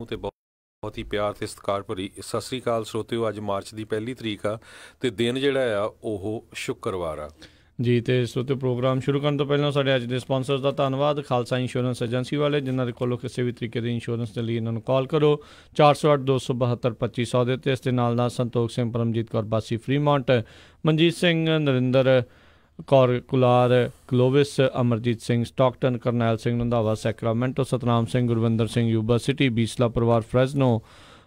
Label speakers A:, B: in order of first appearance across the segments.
A: ਤੇ ਬਹੁਤ ਹੀ ਪਿਆਰ ਤੇ ਸਤਿਕਾਰ ਭਰੀ ਸਤਿ ਸ੍ਰੀ ਅਕਾਲ ਸਰੋਤਿਓ। ਅੱਜ ਮਾਰਚ ਦੀ ਪਹਿਲੀ ਤਰੀਕ ਆ ਤੇ ਦਿਨ ਜਿਹੜਾ ਆ ਉਹ ਸ਼ੁੱਕਰਵਾਰ ਆ
B: ਜੀ। ਤੇ ਸਰੋਤਿਓ, ਪ੍ਰੋਗਰਾਮ ਸ਼ੁਰੂ ਕਰਨ ਤੋਂ ਪਹਿਲਾਂ ਸਾਡੇ ਅੱਜ ਦੇ ਸਪਾਂਸਰਸ ਦਾ ਧੰਨਵਾਦ। ਖਾਲਸਾ ਇੰਸ਼ੋਰੈਂਸ ਏਜੰਸੀ ਵਾਲੇ, ਜਿਨ੍ਹਾਂ ਦੇ ਕੋਲੋਂ ਕਿਸੇ ਵੀ ਤਰੀਕੇ ਦੇ ਇੰਸ਼ੋਰੈਂਸ ਦੇ ਲਈ ਇਹਨਾਂ ਨੂੰ ਕਾਲ ਕਰੋ 408 272 2500 ਦੇ ਉੱਤੇ। ਇਸ ਦੇ ਨਾਲ ਨਾਲ Santokh Singh, Paramjit Kaur Basi Fremont, Manjit Singh, Narinder Kaur Kular, Glovis, Amarjit Singh Stockton, Karnail Singh Randhawa Sacramento, Satnam Singh, Gurvinder Singh Yuba City, Bisla ਪਰਿਵਾਰ Fresno,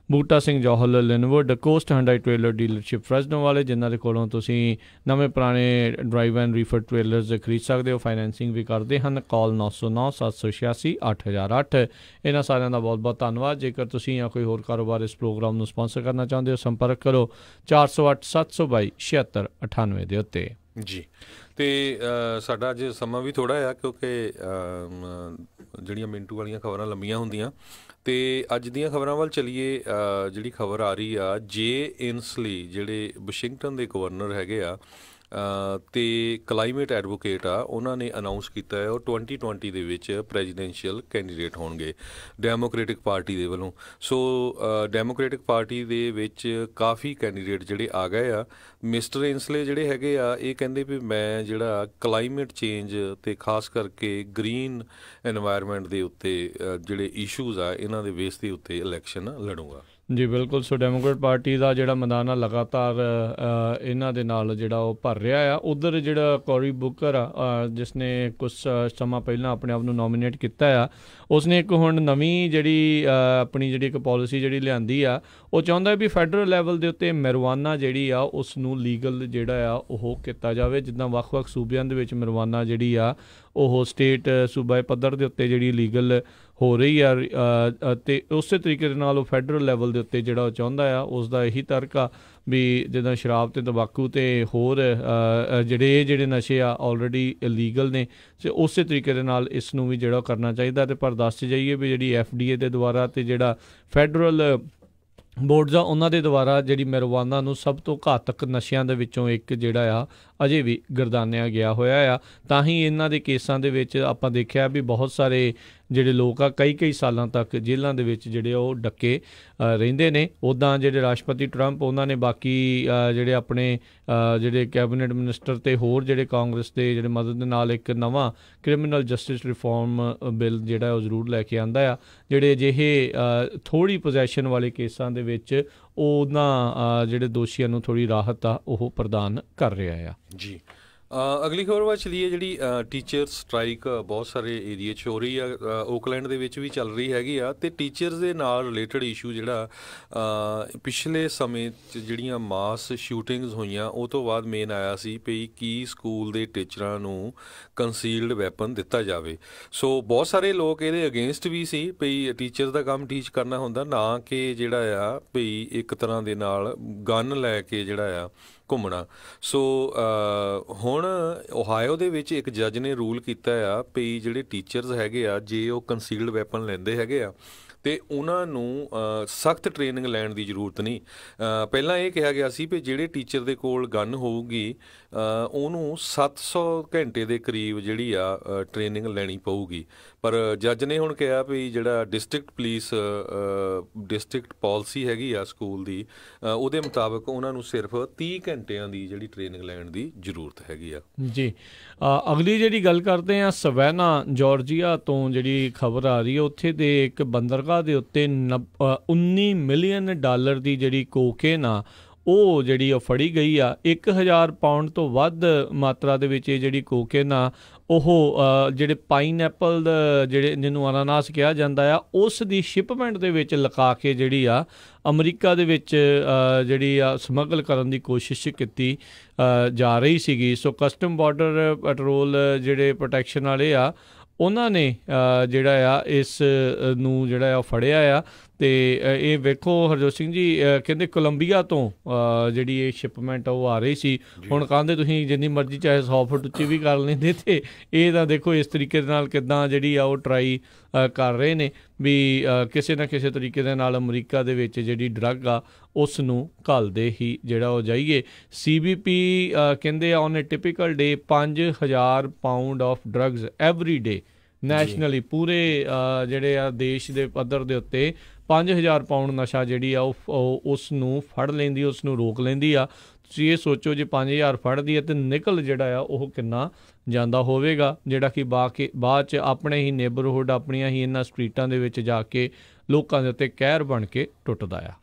B: Buta Singh Johal Lynnwood, Coast Hyundai trailer dealership Fresno ਵਾਲੇ, ਜਿਨ੍ਹਾਂ ਦੇ ਕੋਲੋਂ ਤੁਸੀਂ ਨਵੇਂ ਪੁਰਾਣੇ ਡਰਾਈਵ ਐਂਡ ਰੀਫਰ ਟ੍ਰੇਲਰਸ ਖਰੀਦ ਸਕਦੇ ਹੋ। ਫਾਈਨੈਂਸਿੰਗ ਵੀ ਕਰਦੇ ਹਨ। ਕਾਲ 909 786 8008। ਇਹਨਾਂ ਸਾਰਿਆਂ ਦਾ ਬਹੁਤ ਬਹੁਤ ਧੰਨਵਾਦ। ਜੇਕਰ ਤੁਸੀਂ ਜਾਂ ਕੋਈ ਹੋਰ ਕਾਰੋਬਾਰ ਇਸ ਪ੍ਰੋਗਰਾਮ ਨੂੰ ਸਪਾਂਸਰ ਕਰਨਾ ਚਾਹੁੰਦੇ ਹੋ, ਸੰਪਰਕ ਕਰੋ 408 722 7698 ਦੇ ਉੱਤੇ
A: ਜੀ। ਤੇ ਸਾਡਾ ਅੱਜ ਸਮਾਂ ਵੀ ਥੋੜ੍ਹਾ ਆ, ਕਿਉਂਕਿ ਜਿਹੜੀਆਂ ਮਿੰਟੂ ਵਾਲੀਆਂ ਖਬਰਾਂ ਲੰਬੀਆਂ ਹੁੰਦੀਆਂ। ਤੇ ਅੱਜ ਦੀਆਂ ਖਬਰਾਂ ਵੱਲ ਚੱਲੀਏ। ਜਿਹੜੀ ਖਬਰ ਆ ਰਹੀ ਆ, ਜੇ ਇਨਸਲੀ ਜਿਹੜੇ ਵਾਸ਼ਿੰਗਟਨ ਦੇ ਗਵਰਨਰ ਹੈਗੇ ਆ ਅਤੇ ਕਲਾਈਮੇਟ ਐਡਵੋਕੇਟ ਆ, ਉਹਨਾਂ ਨੇ ਅਨਾਊਂਸ ਕੀਤਾ ਹੈ ਉਹ 2020 ਦੇ ਵਿੱਚ ਪ੍ਰੈਜ਼ੀਡੈਂਸ਼ੀਅਲ ਕੈਂਡੀਡੇਟ ਹੋਣਗੇ ਡੈਮੋਕ੍ਰੇਟਿਕ ਪਾਰਟੀ ਦੇ ਵੱਲੋਂ। ਸੋ ਡੈਮੋਕ੍ਰੇਟਿਕ ਪਾਰਟੀ ਦੇ ਵਿੱਚ ਕਾਫੀ ਕੈਂਡੀਡੇਟ ਜਿਹੜੇ ਆ ਗਏ ਆ। ਮਿਸਟਰ ਇਨਸਲੇ ਜਿਹੜੇ ਹੈਗੇ ਆ, ਇਹ ਕਹਿੰਦੇ ਵੀ ਮੈਂ ਜਿਹੜਾ ਕਲਾਈਮੇਟ ਚੇਂਜ ਅਤੇ ਖਾਸ ਕਰਕੇ ਗਰੀਨ ਇਨਵਾਇਰਮੈਂਟ ਦੇ ਉੱਤੇ ਜਿਹੜੇ ਇਸ਼ੂਜ਼ ਆ, ਇਹਨਾਂ ਦੇ ਬੇਸ ਦੇ ਉੱਤੇ ਇਲੈਕਸ਼ਨ ਲੜੂੰਗਾ।
B: ਜੀ ਬਿਲਕੁਲ। ਸੋ ਡੈਮੋਕ੍ਰੇਟ ਪਾਰਟੀ ਦਾ ਜਿਹੜਾ ਮੈਦਾਨ ਆ ਲਗਾਤਾਰ ਇਹਨਾਂ ਦੇ ਨਾਲ ਜਿਹੜਾ ਉਹ ਭਰ ਰਿਹਾ ਆ। ਉੱਧਰ ਜਿਹੜਾ ਕੋਰੀ ਬੁਕਰ ਆ, ਜਿਸ ਨੇ ਕੁਛ ਸਮਾਂ ਪਹਿਲਾਂ ਆਪਣੇ ਆਪ ਨੂੰ ਨੋਮੀਨੇਟ ਕੀਤਾ ਆ, ਉਸਨੇ ਇੱਕ ਹੁਣ ਨਵੀਂ ਜਿਹੜੀ ਆਪਣੀ ਜਿਹੜੀ ਇੱਕ ਪੋਲਿਸੀ ਜਿਹੜੀ ਲਿਆਂਦੀ ਆ, ਉਹ ਚਾਹੁੰਦਾ ਵੀ ਫੈਡਰਲ ਲੈਵਲ ਦੇ ਉੱਤੇ ਮੈਰਵਾਨਾ ਜਿਹੜੀ ਆ ਉਸ ਨੂੰ ਲੀਗਲ ਜਿਹੜਾ ਆ ਉਹ ਕੀਤਾ ਜਾਵੇ। ਜਿੱਦਾਂ ਵੱਖ-ਵੱਖ ਸੂਬਿਆਂ ਦੇ ਵਿੱਚ ਮੈਰਵਾਨਾ ਜਿਹੜੀ ਆ ਉਹ ਸਟੇਟ ਸੂਬਾਈ ਪੱਧਰ ਦੇ ਉੱਤੇ ਜਿਹੜੀ ਲੀਗਲ ਹੋ ਰਹੀ ਆ, ਅਤੇ ਉਸੇ ਤਰੀਕੇ ਦੇ ਨਾਲ ਉਹ ਫੈਡਰਲ ਲੈਵਲ ਦੇ ਉੱਤੇ ਜਿਹੜਾ ਉਹ ਚਾਹੁੰਦਾ ਆ। ਉਸ ਦਾ ਇਹੀ ਤਰਕ ਆ ਵੀ ਜਿੱਦਾਂ ਸ਼ਰਾਬ ਅਤੇ ਤੰਬਾਕੂ ਅਤੇ ਹੋਰ ਜਿਹੜੇ ਨਸ਼ੇ ਆ ਆਲਰੇਡੀ ਇਲੀਗਲ ਨੇ, ਅਤੇ ਉਸੇ ਤਰੀਕੇ ਦੇ ਨਾਲ ਇਸ ਨੂੰ ਵੀ ਜਿਹੜਾ ਕਰਨਾ ਚਾਹੀਦਾ। ਅਤੇ ਪਰ ਦੱਸ ਜਾਈਏ ਵੀ ਜਿਹੜੀ FDA ਦੇ ਦੁਆਰਾ ਅਤੇ ਜਿਹੜਾ ਫੈਡਰਲ ਬੋਰਡਸ ਆ, ਉਹਨਾਂ ਦੇ ਦੁਆਰਾ ਜਿਹੜੀ ਮੈਰਵਾਨਾ ਨੂੰ ਸਭ ਤੋਂ ਘਾਤਕ ਨਸ਼ਿਆਂ ਦੇ ਵਿੱਚੋਂ ਇੱਕ ਜਿਹੜਾ ਆ ਅਜੇ ਵੀ ਗਰਦਾਨਿਆ ਗਿਆ ਹੋਇਆ ਆ। ਤਾਂ ਹੀ ਇਹਨਾਂ ਦੇ ਕੇਸਾਂ ਦੇ ਵਿੱਚ ਆਪਾਂ ਦੇਖਿਆ ਵੀ ਬਹੁਤ ਸਾਰੇ ਜਿਹੜੇ ਲੋਕ ਆ ਕਈ ਸਾਲਾਂ ਤੱਕ ਜੇਲ੍ਹਾਂ ਦੇ ਵਿੱਚ ਜਿਹੜੇ ਉਹ ਡੱਕੇ ਰਹਿੰਦੇ ਨੇ। ਉੱਦਾਂ ਜਿਹੜੇ ਰਾਸ਼ਟਰਪਤੀ ਟਰੰਪ, ਉਹਨਾਂ ਨੇ ਬਾਕੀ ਜਿਹੜੇ ਆਪਣੇ ਜਿਹੜੇ ਕੈਬਨਿਟ ਮਿਨਿਸਟਰ ਅਤੇ ਹੋਰ ਜਿਹੜੇ ਕਾਂਗਰਸ ਦੇ ਜਿਹੜੇ ਮਦਦ ਦੇ ਨਾਲ ਇੱਕ ਨਵਾਂ ਕ੍ਰਿਮੀਨਲ ਜਸਟਿਸ ਰਿਫਾਰਮ ਬਿੱਲ ਜਿਹੜਾ ਉਹ ਜ਼ਰੂਰ ਲੈ ਕੇ ਆਂਦਾ ਆ। ਜਿਹੜੇ ਅਜਿਹੇ ਥੋੜ੍ਹੀ ਪੋਜੈਸ਼ਨ ਵਾਲੇ ਕੇਸਾਂ ਦੇ ਵਿੱਚ ਉਹਨਾਂ ਜਿਹੜੇ ਦੋਸ਼ੀਆਂ ਨੂੰ ਥੋੜ੍ਹੀ ਰਾਹਤ ਆ ਉਹ ਪ੍ਰਦਾਨ ਕਰ ਰਿਹਾ ਆ।
A: ਜੀ। ਅਗਲੀ ਖਬਰ ਵੱਲ ਚਲੀਏ। ਜਿਹੜੀ ਟੀਚਰ ਸਟ੍ਰਾਈਕ ਬਹੁਤ ਸਾਰੇ ਏਰੀਏ 'ਚ ਹੋ ਰਹੀ ਆ, ਓਕਲੈਂਡ ਦੇ ਵਿੱਚ ਵੀ ਚੱਲ ਰਹੀ ਹੈਗੀ ਆ। ਅਤੇ ਟੀਚਰਸ ਦੇ ਨਾਲ ਰਿਲੇਟਡ ਇਸ਼ੂ ਜਿਹੜਾ ਪਿਛਲੇ ਸਮੇਂ 'ਚ ਜਿਹੜੀਆਂ ਮਾਸ ਸ਼ੂਟਿੰਗਸ ਹੋਈਆਂ, ਉਹ ਤੋਂ ਬਾਅਦ ਮੇਨ ਆਇਆ ਸੀ ਵੀ ਕੀ ਸਕੂਲ ਦੇ ਟੀਚਰਾਂ ਨੂੰ ਕੰਸੀਲਡ ਵੈਪਨ ਦਿੱਤਾ ਜਾਵੇ। ਸੋ ਬਹੁਤ ਸਾਰੇ ਲੋਕ ਇਹਦੇ ਅਗੇਂਸਟ ਵੀ ਸੀ ਵੀ ਟੀਚਰ ਦਾ ਕੰਮ ਟੀਚ ਕਰਨਾ ਹੁੰਦਾ, ਨਾ ਕਿ ਜਿਹੜਾ ਆ ਵੀ ਇੱਕ ਤਰ੍ਹਾਂ ਦੇ ਨਾਲ ਗਨ ਲੈ ਕੇ ਜਿਹੜਾ ਆ ਘੁੰਮਣਾ। ਸੋ ਹੁਣ ਓਹਾਇਓ ਦੇ ਵਿੱਚ ਇੱਕ ਜੱਜ ਨੇ ਰੂਲ ਕੀਤਾ ਆ ਵੀ ਜਿਹੜੇ ਟੀਚਰਸ ਹੈਗੇ ਆ, ਜੇ ਉਹ ਕੰਸੀਲਡ ਵੈਪਨ ਲੈਂਦੇ ਹੈਗੇ ਆ ਅਤੇ ਉਹਨਾਂ ਨੂੰ ਸਖਤ ਟ੍ਰੇਨਿੰਗ ਲੈਣ ਦੀ ਜ਼ਰੂਰਤ ਨਹੀਂ। ਪਹਿਲਾਂ ਇਹ ਕਿਹਾ ਗਿਆ ਸੀ ਵੀ ਜਿਹੜੇ ਟੀਚਰ ਦੇ ਕੋਲ ਗਨ ਹੋਊਗੀ ਉਹਨੂੰ 700 ਘੰਟੇ ਦੇ ਕਰੀਬ ਜਿਹੜੀ ਆ ਟ੍ਰੇਨਿੰਗ ਲੈਣੀ ਪਊਗੀ। ਪਰ ਜੱਜ ਨੇ ਹੁਣ ਕਿਹਾ ਵੀ ਜਿਹੜਾ ਡਿਸਟ੍ਰਿਕਟ ਪਾਲਿਸੀ ਹੈਗੀ ਆ ਸਕੂਲ ਦੀ, ਉਹਦੇ ਮੁਤਾਬਕ ਉਹਨਾਂ ਨੂੰ ਸਿਰਫ 30 ਘੰਟਿਆਂ ਦੀ ਜਿਹੜੀ ਟ੍ਰੇਨਿੰਗ ਲੈਣ ਦੀ ਜ਼ਰੂਰਤ ਹੈਗੀ ਆ। ਜੀ।
B: ਅਗਲੀ ਜਿਹੜੀ ਗੱਲ ਕਰਦੇ ਹਾਂ, ਸਵੈਨਾ ਜਾਰਜੀਆ ਤੋਂ ਜਿਹੜੀ ਖਬਰ ਆ ਰਹੀ ਹੈ, ਉੱਥੇ ਦੇ ਇੱਕ ਬੰਦਰਗਾਹ ਦੇ ਉੱਤੇ 19 ਮਿਲੀਅਨ ਡਾਲਰ ਦੀ ਜਿਹੜੀ ਕੋਕੇਨ ਆ ਉਹ ਜਿਹੜੀ ਉਹ ਫੜੀ ਗਈ ਆ। 1000 ਪਾਊਂਡ ਤੋਂ ਵੱਧ ਮਾਤਰਾ ਦੇ ਵਿੱਚ ਇਹ ਜਿਹੜੀ ਕੋਕੇਨ ਆ ਉਹ ਜਿਹੜੇ ਪਾਈਨਐਪਲ ਜਿਹੜੇ ਜਿਹਨੂੰ ਅਨਾਨਾਸ ਕਿਹਾ ਜਾਂਦਾ ਆ, ਉਸ ਦੀ ਸ਼ਿਪਮੈਂਟ ਦੇ ਵਿੱਚ ਲਗਾ ਕੇ ਜਿਹੜੀ ਆ ਅਮਰੀਕਾ ਦੇ ਵਿੱਚ ਜਿਹੜੀ ਆ ਸਮਗਲ ਕਰਨ ਦੀ ਕੋਸ਼ਿਸ਼ ਕੀਤੀ ਜਾ ਰਹੀ ਸੀਗੀ। ਸੋ ਕਸਟਮ ਬਾਰਡਰ ਪੈਟਰੋਲ ਜਿਹੜੇ ਪ੍ਰੋਟੈਕਸ਼ਨ ਵਾਲੇ ਆ, ਉਹਨਾਂ ਨੇ ਜਿਹੜਾ ਆ ਇਸ ਨੂੰ ਜਿਹੜਾ ਆ ਫੜਿਆ ਆ। ਅਤੇ ਇਹ ਵੇਖੋ ਹਰਜੋਤ ਸਿੰਘ ਜੀ, ਕਹਿੰਦੇ ਕੋਲੰਬੀਆ ਤੋਂ ਜਿਹੜੀ ਇਹ ਸ਼ਿਪਮੈਂਟ ਉਹ ਆ ਰਹੀ ਸੀ। ਹੁਣ ਕਹਿੰਦੇ ਤੁਸੀਂ ਜਿੰਨੀ ਮਰਜ਼ੀ ਚਾਹੇ 100 ਫੁੱਟ ਉੱਚੀ ਵੀ ਕਰ ਲੈਂਦੇ, ਅਤੇ ਇਹ ਤਾਂ ਦੇਖੋ ਇਸ ਤਰੀਕੇ ਦੇ ਨਾਲ ਕਿੱਦਾਂ ਜਿਹੜੀ ਆ ਉਹ ਟਰਾਈ ਕਰ ਰਹੇ ਨੇ ਵੀ ਕਿਸੇ ਨਾ ਕਿਸੇ ਤਰੀਕੇ ਦੇ ਨਾਲ ਅਮਰੀਕਾ ਦੇ ਵਿੱਚ ਜਿਹੜੀ ਡਰੱਗ ਆ ਉਸ ਨੂੰ ਘੱਲਦੇ ਹੀ ਜਿਹੜਾ ਉਹ ਜਾਈਏ। CBP ਕਹਿੰਦੇ on A typical day 5000 pound of drugs every day nationally, ਪੂਰੇ ਜਿਹੜੇ ਆ ਦੇਸ਼ ਦੇ ਪੱਧਰ ਦੇ ਉੱਤੇ 5000 ਪਾਉਂਡ ਨਸ਼ਾ ਜਿਹੜੀ ਆ ਉਹ ਉਸ ਨੂੰ ਫੜ ਲੈਂਦੀ, ਉਸ ਨੂੰ ਰੋਕ ਲੈਂਦੀ ਆ। ਤੁਸੀਂ ਇਹ ਸੋਚੋ ਜੇ 5000 ਫੜਦੀ ਹੈ ਤਾਂ ਨਿਕਲ ਜਿਹੜਾ ਆ ਉਹ ਕਿੰਨਾ ਜਾਂਦਾ ਹੋਵੇਗਾ, ਜਿਹੜਾ ਕਿ ਬਾਅਦ 'ਚ ਆਪਣੇ ਹੀ ਨੇਬਰਹੁੱਡ, ਆਪਣੀਆਂ ਹੀ ਇਹਨਾਂ ਸਟਰੀਟਾਂ ਦੇ ਵਿੱਚ ਜਾ ਕੇ ਲੋਕਾਂ ਦੇ ਉੱਤੇ ਕਹਿਰ ਬਣ ਕੇ ਟੁੱਟਦਾ ਆ।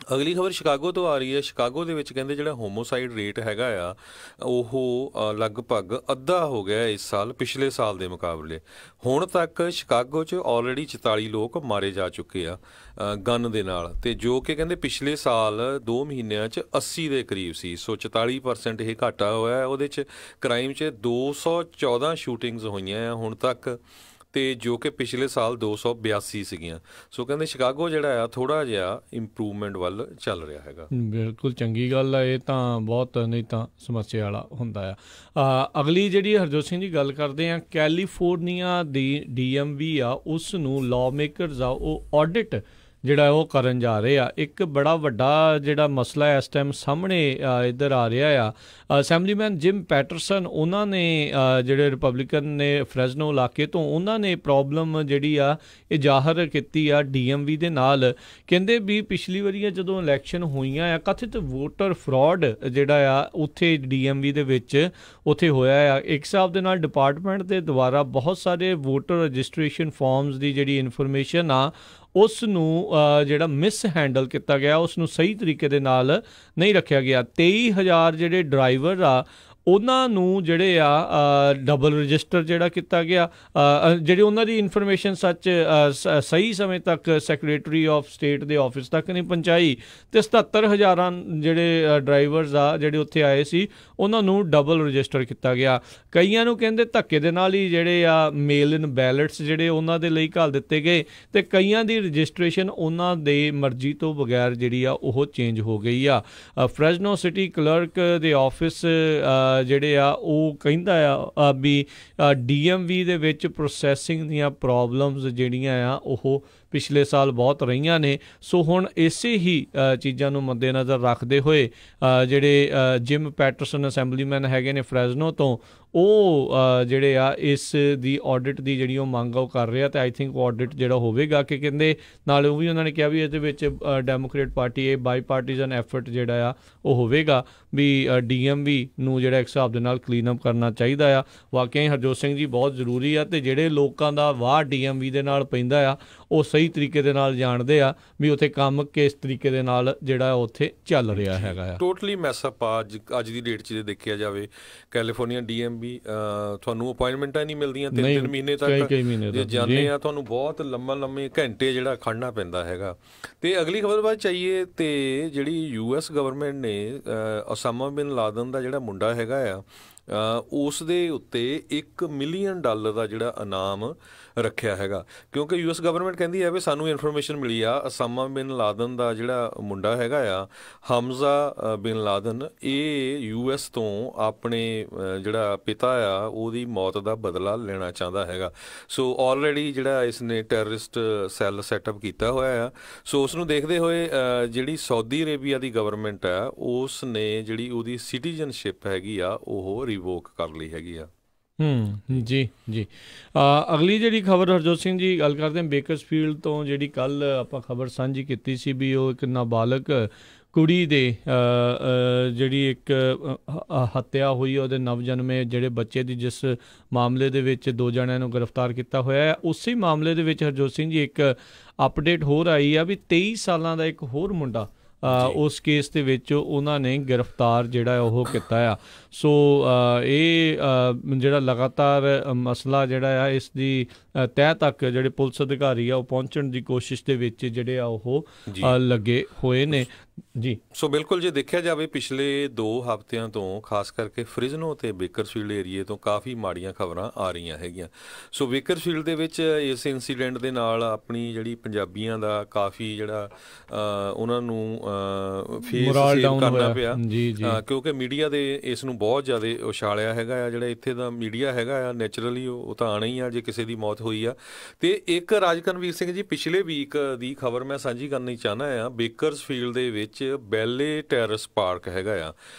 A: ਅਗਲੀ ਖਬਰ ਸ਼ਿਕਾਗੋ ਤੋਂ ਆ ਰਹੀ ਹੈ। ਸ਼ਿਕਾਗੋ ਦੇ ਵਿੱਚ ਕਹਿੰਦੇ ਜਿਹੜਾ ਹੋਮੋਸਾਈਡ ਰੇਟ ਹੈਗਾ ਆ ਉਹ ਲਗਭਗ ਅੱਧਾ ਹੋ ਗਿਆ ਇਸ ਸਾਲ ਪਿਛਲੇ ਸਾਲ ਦੇ ਮੁਕਾਬਲੇ। ਹੁਣ ਤੱਕ ਸ਼ਿਕਾਗੋ 'ਚ ਆਲਰੇਡੀ 44 ਲੋਕ ਮਾਰੇ ਜਾ ਚੁੱਕੇ ਆ ਗਨ ਦੇ ਨਾਲ, ਅਤੇ ਜੋ ਕਿ ਕਹਿੰਦੇ ਪਿਛਲੇ ਸਾਲ 2 ਮਹੀਨਿਆਂ 'ਚ 80 ਦੇ ਕਰੀਬ ਸੀ। ਸੋ 44% ਇਹ ਘਾਟਾ ਹੋਇਆ। ਉਹਦੇ 'ਚ ਕ੍ਰਾਈਮ 'ਚ 214 ਸ਼ੂਟਿੰਗਸ ਹੋਈਆਂ ਆ ਹੁਣ ਤੱਕ, ਅਤੇ ਜੋ ਕਿ ਪਿਛਲੇ ਸਾਲ 282 ਸੀਗੀਆਂ। ਸੋ ਕਹਿੰਦੇ ਸ਼ਿਕਾਗੋ ਜਿਹੜਾ ਆ ਥੋੜ੍ਹਾ ਜਿਹਾ ਇੰਪਰੂਵਮੈਂਟ ਵੱਲ ਚੱਲ ਰਿਹਾ ਹੈਗਾ।
B: ਬਿਲਕੁਲ ਚੰਗੀ ਗੱਲ ਆ, ਇਹ ਤਾਂ ਬਹੁਤ ਨਹੀਂ ਤਾਂ ਸਮੱਸਿਆ ਵਾਲਾ ਹੁੰਦਾ ਆ। ਅਗਲੀ ਜਿਹੜੀ ਹਰਜੋਤ ਸਿੰਘ ਜੀ ਗੱਲ ਕਰਦੇ ਆ, ਕੈਲੀਫੋਰਨੀਆ ਦੀ DMV ਆ ਉਸ ਨੂੰ ਲਾਅ ਮੇਕਰਸ ਆ ਉਹ ਆਡਿਟ ਜਿਹੜਾ ਉਹ ਕਰਨ ਜਾ ਰਹੇ ਆ। ਇੱਕ ਬੜਾ ਵੱਡਾ ਜਿਹੜਾ ਮਸਲਾ ਇਸ ਟਾਈਮ ਸਾਹਮਣੇ ਇੱਧਰ ਆ ਰਿਹਾ ਆ। ਅਸੈਂਬਲੀਮੈਨ ਜਿਮ ਪੈਟਰਸਨ ਉਹਨਾਂ ਨੇ ਜਿਹੜੇ ਰਿਪਬਲਿਕਨ ਨੇ ਫਰੈਜ਼ਨੋ ਇਲਾਕੇ ਤੋਂ, ਉਹਨਾਂ ਨੇ ਪ੍ਰੋਬਲਮ ਜਿਹੜੀ ਆ ਇਹ ਜ਼ਾਹਰ ਕੀਤੀ ਆ DMV ਦੇ ਨਾਲ। ਕਹਿੰਦੇ ਵੀ ਪਿਛਲੀ ਵਾਰੀਆਂ ਜਦੋਂ ਇਲੈਕਸ਼ਨ ਹੋਈਆਂ ਆ, ਕਥਿਤ ਵੋਟਰ ਫਰਾਡ ਜਿਹੜਾ ਆ ਉੱਥੇ DMV ਦੇ ਵਿੱਚ ਉੱਥੇ ਹੋਇਆ ਆ। ਇੱਕ ਹਿਸਾਬ ਦੇ ਨਾਲ ਡਿਪਾਰਟਮੈਂਟ ਦੇ ਦੁਆਰਾ ਬਹੁਤ ਸਾਰੇ ਵੋਟਰ ਰਜਿਸਟ੍ਰੇਸ਼ਨ ਫਾਰਮਸ ਦੀ ਜਿਹੜੀ ਇਨਫੋਰਮੇਸ਼ਨ ਆ ਉਸ ਨੂੰ ਜਿਹੜਾ ਮਿਸ ਹੈਂਡਲ ਕੀਤਾ ਗਿਆ, ਉਸ ਨੂੰ ਸਹੀ ਤਰੀਕੇ ਦੇ ਨਾਲ ਨਹੀਂ ਰੱਖਿਆ ਗਿਆ। 23,000 ਜਿਹੜੇ ਡਰਾਈਵਰ ਆ ਉਹਨਾਂ ਨੂੰ ਜਿਹੜੇ ਆ ਡਬਲ ਰਜਿਸਟਰ ਜਿਹੜਾ ਕੀਤਾ ਗਿਆ, ਜਿਹੜੀ ਉਹਨਾਂ ਦੀ ਇਨਫੋਰਮੇਸ਼ਨ ਸਹੀ ਸਮੇਂ ਤੱਕ ਸੈਕਟਰੀ ਆਫ ਸਟੇਟ ਦੇ ਆਫਿਸ ਤੱਕ ਨਹੀਂ ਪਹੁੰਚਾਈ, ਅਤੇ 77,000 ਜਿਹੜੇ ਡਰਾਈਵਰਸ ਆ ਜਿਹੜੇ ਉੱਥੇ ਆਏ ਸੀ ਉਹਨਾਂ ਨੂੰ ਡਬਲ ਰਜਿਸਟਰ ਕੀਤਾ ਗਿਆ। ਕਈਆਂ ਨੂੰ ਕਹਿੰਦੇ ਧੱਕੇ ਦੇ ਨਾਲ ਹੀ ਜਿਹੜੇ ਆ ਮੇਲ ਇਨ ਬੈਲਟਸ ਜਿਹੜੇ ਉਹਨਾਂ ਦੇ ਲਈ ਘੱਲ ਦਿੱਤੇ ਗਏ, ਅਤੇ ਕਈਆਂ ਦੀ ਰਜਿਸਟ੍ਰੇਸ਼ਨ ਉਹਨਾਂ ਦੇ ਮਰਜ਼ੀ ਤੋਂ ਬਗੈਰ ਜਿਹੜੀ ਆ ਉਹ ਚੇਂਜ ਹੋ ਗਈ ਆ। ਫਰੈਜ਼ਨੋ ਸਿਟੀ ਕਲਰਕ ਦੇ ਆਫਿਸ ਜਿਹੜੇ ਆ ਉਹ ਕਹਿੰਦਾ ਆ ਵੀ DMV ਦੇ ਵਿੱਚ ਪ੍ਰੋਸੈਸਿੰਗ ਦੀਆਂ ਪ੍ਰੋਬਲਮਸ ਜਿਹੜੀਆਂ ਆ ਉਹ ਪਿਛਲੇ ਸਾਲ ਬਹੁਤ ਰਹੀਆਂ ਨੇ। ਸੋ ਹੁਣ ਇਸੇ ਹੀ ਚੀਜ਼ਾਂ ਨੂੰ ਮੱਦੇਨਜ਼ਰ ਰੱਖਦੇ ਹੋਏ ਜਿਹੜੇ ਜਿਮ ਪੈਟਰਸਨ ਅਸੈਂਬਲੀਮੈਨ ਹੈਗੇ ਨੇ ਫਰੈਜ਼ਨੋ ਤੋਂ, ਉਹ ਜਿਹੜੇ ਆ ਇਸ ਦੀ ਆਡਿਟ ਦੀ ਜਿਹੜੀ ਉਹ ਮੰਗ ਉਹ ਕਰ ਰਿਹਾ, ਅਤੇ ਆਈ ਥਿੰਕ ਆਡਿਟ ਜਿਹੜਾ ਹੋਵੇਗਾ ਕਿ ਕਹਿੰਦੇ ਨਾਲ ਉਹ ਵੀ ਉਹਨਾਂ ਨੇ ਕਿਹਾ ਵੀ ਇਹਦੇ ਵਿੱਚ ਡੈਮੋਕ੍ਰੇਟ ਪਾਰਟੀ ਇਹ ਬਾਈ ਪਾਰਟੀਜ਼ਨ ਐਫਰਟ ਜਿਹੜਾ ਆ ਉਹ ਹੋਵੇਗਾ ਵੀ DMV ਨੂੰ ਜਿਹੜਾ ਇੱਕ ਹਿਸਾਬ ਦੇ ਨਾਲ ਕਲੀਨ ਅਪ ਕਰਨਾ ਚਾਹੀਦਾ ਆ। ਵਾਕਿਆ ਹੀ ਹਰਜੋਤ ਸਿੰਘ ਜੀ ਬਹੁਤ ਜ਼ਰੂਰੀ ਆ, ਅਤੇ ਜਿਹੜੇ ਲੋਕਾਂ ਦਾ ਵਾਹ DMV ਦੇ ਨਾਲ ਪੈਂਦਾ ਆ ਉਹ ਸਹੀ ਤਰੀਕੇ ਦੇ ਨਾਲ ਜਾਣਦੇ ਆ ਵੀ ਉੱਥੇ ਕੰਮ ਕਿਸ ਤਰੀਕੇ ਦੇ ਨਾਲ ਜਿਹੜਾ ਉੱਥੇ ਚੱਲ ਰਿਹਾ ਹੈਗਾ ਆ।
A: ਟੋਟਲੀ ਮੈਸਅਪ ਆ ਅੱਜ ਦੀ ਡੇਟ 'ਚ ਜੇ ਦੇਖਿਆ ਜਾਵੇ। ਕੈਲੀਫੋਰਨੀਆ DMV ਤੁਹਾਨੂੰ ਅਪੁਆਇੰਟਮੈਂਟਾਂ ਨਹੀਂ ਮਿਲਦੀਆਂ 3 ਮਹੀਨੇ ਤੱਕ, ਜੇ ਜਾਂਦੇ ਆ ਤੁਹਾਨੂੰ ਬਹੁਤ ਲੰਮੇ ਘੰਟੇ ਜਿਹੜਾ ਖੜ੍ਹਨਾ ਪੈਂਦਾ ਹੈਗਾ। ਅਤੇ ਅਗਲੀ ਖਬਰ ਬਾਅਦ ਚਾਹੀਏ ਅਤੇ ਜਿਹੜੀ US ਗਵਰਨਮੈਂਟ ਨੇ ਉਸਾਮਾ ਬਿਨ ਲਾਦਨ ਦਾ ਜਿਹੜਾ ਮੁੰਡਾ ਹੈਗਾ ਆ ਉਸ ਦੇ ਉੱਤੇ $1 ਮਿਲੀਅਨ ਦਾ ਜਿਹੜਾ ਇਨਾਮ ਰੱਖਿਆ ਹੈਗਾ, ਕਿਉਂਕਿ US ਗਵਰਨਮੈਂਟ ਕਹਿੰਦੀ ਹੈ ਵੀ ਸਾਨੂੰ ਇਨਫੋਰਮੇਸ਼ਨ ਮਿਲੀ ਆ ਉਸਾਮਾ ਬਿਨ ਲਾਦਨ ਦਾ ਜਿਹੜਾ ਮੁੰਡਾ ਹੈਗਾ ਆ ਹਮਜ਼ਾ ਬਿਨ ਲਾਦਨ, ਇਹ US ਤੋਂ ਆਪਣੇ ਜਿਹੜਾ ਪਿਤਾ ਆ ਉਹਦੀ ਮੌਤ ਦਾ ਬਦਲਾ ਲੈਣਾ ਚਾਹੁੰਦਾ ਹੈਗਾ। ਸੋ ਆਲਰੇਡੀ ਜਿਹੜਾ ਇਸ ਨੇ ਟੈਰਰਿਸਟ ਸੈੱਲ ਸੈਟਅਪ ਕੀਤਾ ਹੋਇਆ ਆ। ਸੋ ਉਸ ਨੂੰ ਦੇਖਦੇ ਹੋਏ ਜਿਹੜੀ ਸਾਊਦੀ ਅਰੇਬੀਆ ਦੀ ਗਵਰਨਮੈਂਟ ਆ ਉਸ ਨੇ ਜਿਹੜੀ ਉਹਦੀ ਸਿਟੀਜ਼ਨਸ਼ਿਪ ਹੈਗੀ ਆ ਉਹ ਰਿਵੋਕ ਕਰ ਲਈ ਹੈਗੀ ਆ।
B: ਜੀ ਜੀ। ਅਗਲੀ ਜਿਹੜੀ ਖਬਰ ਹਰਜੋਤ ਸਿੰਘ ਜੀ ਗੱਲ ਕਰਦੇ ਹਾਂ ਬੇਕਰਸਫੀਲਡ ਤੋਂ, ਜਿਹੜੀ ਕੱਲ੍ਹ ਆਪਾਂ ਖਬਰ ਸਾਂਝੀ ਕੀਤੀ ਸੀ ਵੀ ਉਹ ਇੱਕ ਨਾਬਾਲਗ ਕੁੜੀ ਦੇ ਜਿਹੜੀ ਇੱਕ ਹੱਤਿਆ ਹੋਈ ਉਹਦੇ ਨਵਜਨਮੇ ਜਿਹੜੇ ਬੱਚੇ ਦੀ, ਜਿਸ ਮਾਮਲੇ ਦੇ ਵਿੱਚ 2 ਜਣਿਆਂ ਨੂੰ ਗ੍ਰਿਫਤਾਰ ਕੀਤਾ ਹੋਇਆ ਹੈ। ਉਸੇ ਮਾਮਲੇ ਦੇ ਵਿੱਚ ਹਰਜੋਤ ਸਿੰਘ ਜੀ ਇੱਕ ਅਪਡੇਟ ਹੋਰ ਆਈ ਆ ਵੀ 23 ਸਾਲਾਂ ਦਾ ਇੱਕ ਹੋਰ ਮੁੰਡਾ ਉਸ ਕੇਸ ਦੇ ਵਿੱਚ ਉਹਨਾਂ ਨੇ ਗ੍ਰਿਫਤਾਰ ਜਿਹੜਾ ਉਹ ਕੀਤਾ ਆ। ਸੋ ਇਹ ਜਿਹੜਾ ਲਗਾਤਾਰ ਮਸਲਾ ਜਿਹੜਾ ਆ ਇਸ ਦੀ ਤਹਿ ਤੱਕ ਜਿਹੜੇ ਪੁਲਿਸ ਅਧਿਕਾਰੀ ਆ ਉਹ ਪਹੁੰਚਣ ਦੀ ਕੋਸ਼ਿਸ਼ ਦੇ ਵਿੱਚ ਜਿਹੜੇ ਆ ਉਹ ਲੱਗੇ ਹੋਏ ਨੇ ਜੀ। ਸੋ
A: ਬਿਲਕੁਲ ਜੇ ਦੇਖਿਆ ਜਾਵੇ ਪਿਛਲੇ 2 ਹਫ਼ਤਿਆਂ ਤੋਂ ਖਾਸ ਕਰਕੇ ਫ੍ਰਿਜ਼ਨੋ ਅਤੇ ਬੇਕਰਸਫੀਲਡ ਏਰੀਏ ਤੋਂ ਕਾਫੀ ਮਾੜੀਆਂ ਖਬਰਾਂ ਆ ਰਹੀਆਂ ਹੈਗੀਆਂ। ਸੋ ਬੇਕਰਸਫੀਲਡ ਦੇ ਵਿੱਚ ਇਸ ਇੰਸੀਡੈਂਟ ਦੇ ਨਾਲ ਆਪਣੀ ਜਿਹੜੀ ਪੰਜਾਬੀਆਂ ਦਾ ਕਾਫੀ ਜਿਹੜਾ ਉਹਨਾਂ ਨੂੰ ਫੇਸ ਕਰਨਾ ਪਿਆ, ਕਿਉਂਕਿ ਮੀਡੀਆ ਦੇ ਇਸ ਨੂੰ ਬਹੁਤ ਜ਼ਿਆਦਾ ਉਛਾਲਿਆ ਹੈਗਾ ਆ। ਜਿਹੜਾ ਇੱਥੇ ਦਾ ਮੀਡੀਆ ਹੈਗਾ ਆ ਨੈਚੁਰਲੀ ਉਹ ਤਾਂ ਆਉਣਾ ਹੀ ਆ ਜੇ ਕਿਸੇ ਦੀ ਮੌਤ ਹੋਈ ਆ। ਅਤੇ ਇੱਕ ਰਾਜਕਨਵੀਰ ਸਿੰਘ ਜੀ ਪਿਛਲੇ ਵੀਕ ਦੀ ਖਬਰ ਮੈਂ ਸਾਂਝੀ ਕਰਨੀ ਚਾਹੁੰਦਾ ਆ। ਬੇਕਰਸਫੀਲਡ ਦੇ ਵਿੱਚ ਬੈਲੇ ਟੈਰਸ ਪਾਰਕ ਹੈਗਾ ਆ